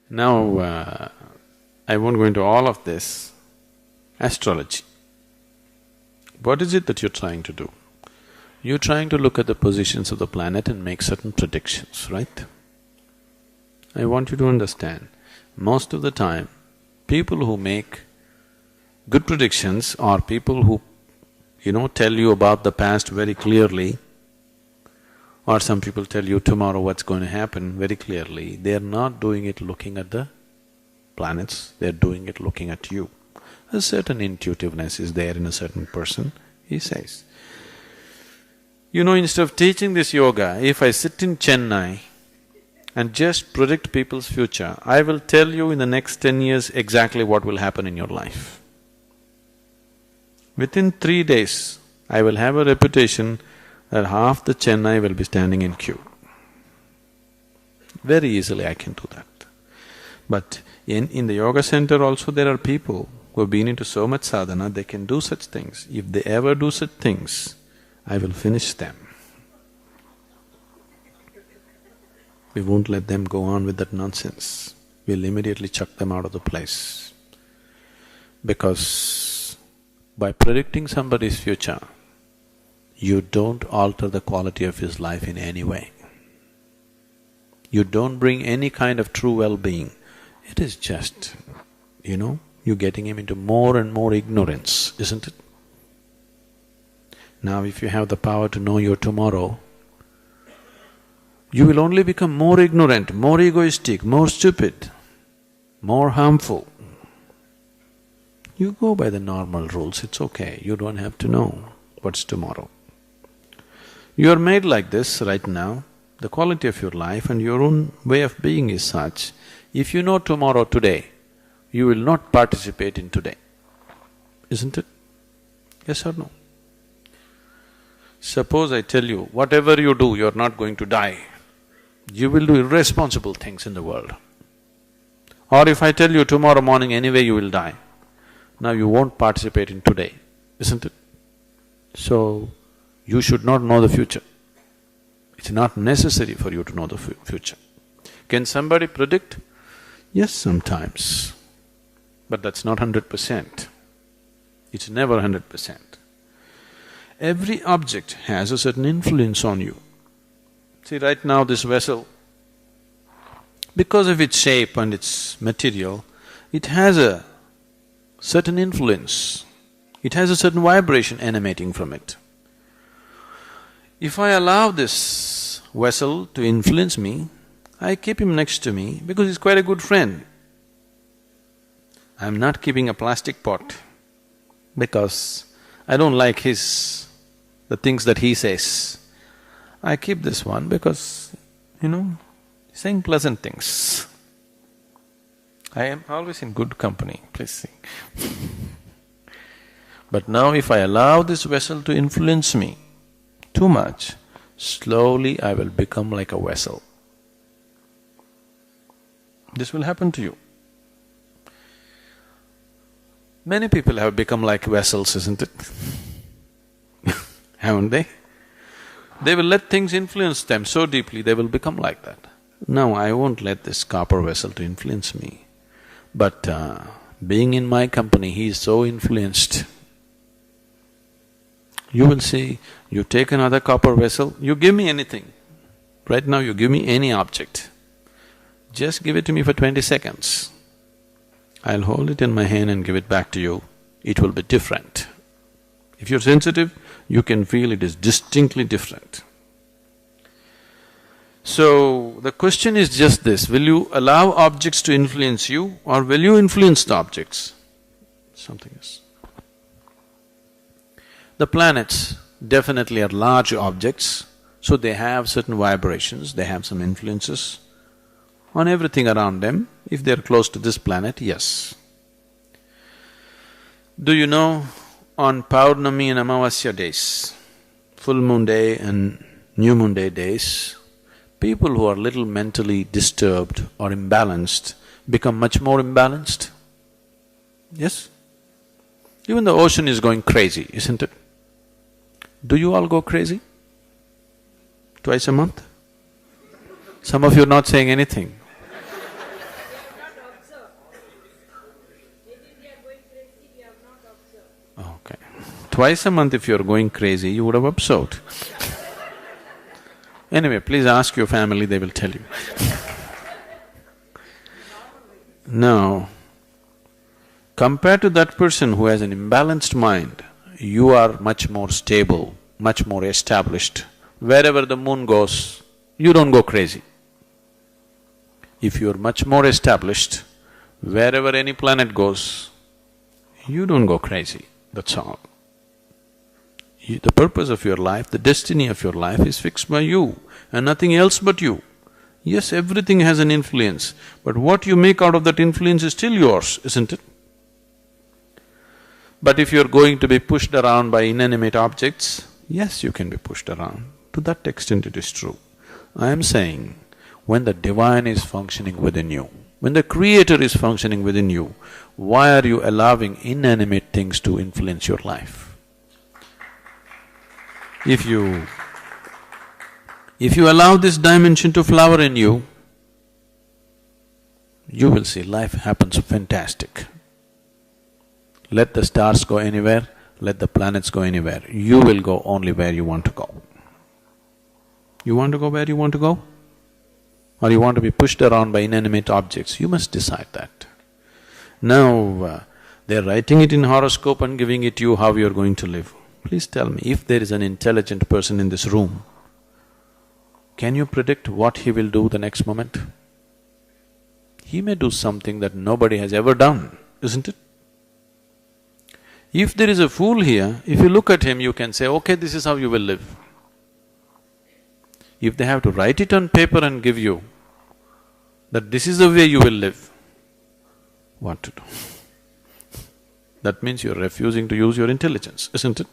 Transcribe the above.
Now, I won't go into all of this. Astrology. What is it that you're trying to do? You're trying to look at the positions of the planet and make certain predictions, right? I want you to understand, most of the time, people who make good predictions are people who, tell you about the past very clearly, or some people tell you tomorrow what's going to happen very clearly. They're not doing it looking at the planets, they're doing it looking at you. A certain intuitiveness is there in a certain person, he says. Instead of teaching this yoga, if I sit in Chennai and just predict people's future, I will tell you in the next 10 years exactly what will happen in your life. Within 3 days, I will have a reputation that half the Chennai will be standing in queue. Very easily I can do that. But in the yoga center also there are people who have been into so much sadhana, they can do such things. If they ever do such things, I will finish them. We won't let them go on with that nonsense. We'll immediately chuck them out of the place. Because by predicting somebody's future, you don't alter the quality of his life in any way. You don't bring any kind of true well-being. It is just, you're getting him into more and more ignorance, isn't it? Now if you have the power to know your tomorrow, you will only become more ignorant, more egoistic, more stupid, more harmful. You go by the normal rules, it's okay, you don't have to know what's tomorrow. You are made like this right now, the quality of your life and your own way of being is such, if you know tomorrow today, you will not participate in today, isn't it? Yes or no? Suppose I tell you, whatever you do, you're not going to die. You will do irresponsible things in the world. Or if I tell you tomorrow morning anyway you will die, now you won't participate in today, isn't it? So, you should not know the future. It's not necessary for you to know the future. Can somebody predict? Yes, sometimes. But that's not 100%. It's never 100%. Every object has a certain influence on you. See, right now this vessel, because of its shape and its material, it has a certain influence. It has a certain vibration emanating from it. If I allow this vessel to influence me, I keep him next to me because he's quite a good friend. I'm not keeping a plastic pot because I don't like the things that he says. I keep this one because, he's saying pleasant things. I am always in good company, please see. But now if I allow this vessel to influence me too much, slowly I will become like a vessel. This will happen to you. Many people have become like vessels, isn't it? Haven't they? They will let things influence them so deeply, they will become like that. No, I won't let this copper vessel to influence me. But being in my company, he is so influenced. You will see, you take another copper vessel, you give me anything. Right now you give me any object. Just give it to me for 20 seconds. I'll hold it in my hand and give it back to you. It will be different. If you're sensitive, you can feel it is distinctly different. So, the question is just this, will you allow objects to influence you or will you influence the objects? Something else. The planets definitely are large objects, so they have certain vibrations, they have some influences on everything around them. If they're close to this planet, yes. Do you know, on Paurnami and Amavasya days, full moon day and new moon day days, people who are little mentally disturbed or imbalanced become much more imbalanced. Yes? Even the ocean is going crazy, isn't it? Do you all go crazy? Twice a month? Some of you are not saying anything. Twice a month if you're going crazy, you would have absorbed. Anyway, please ask your family, they will tell you. Now, compared to that person who has an imbalanced mind, you are much more stable, much more established. Wherever the moon goes, you don't go crazy. If you're much more established, wherever any planet goes, you don't go crazy, that's all. The purpose of your life, the destiny of your life is fixed by you and nothing else but you. Yes, everything has an influence, but what you make out of that influence is still yours, isn't it? But if you're going to be pushed around by inanimate objects, yes, you can be pushed around. To that extent it is true. I am saying, when the divine is functioning within you, when the creator is functioning within you, why are you allowing inanimate things to influence your life? If you allow this dimension to flower in you, you will see life happens fantastic. Let the stars go anywhere, let the planets go anywhere, you will go only where you want to go. You want to go where you want to go? Or you want to be pushed around by inanimate objects? You must decide that. Now, they're writing it in horoscope and giving it you how you're going to live. Please tell me, if there is an intelligent person in this room, can you predict what he will do the next moment? He may do something that nobody has ever done, isn't it? If there is a fool here, if you look at him, you can say, okay, this is how you will live. If they have to write it on paper and give you that this is the way you will live, what to do? That means you're refusing to use your intelligence, isn't it?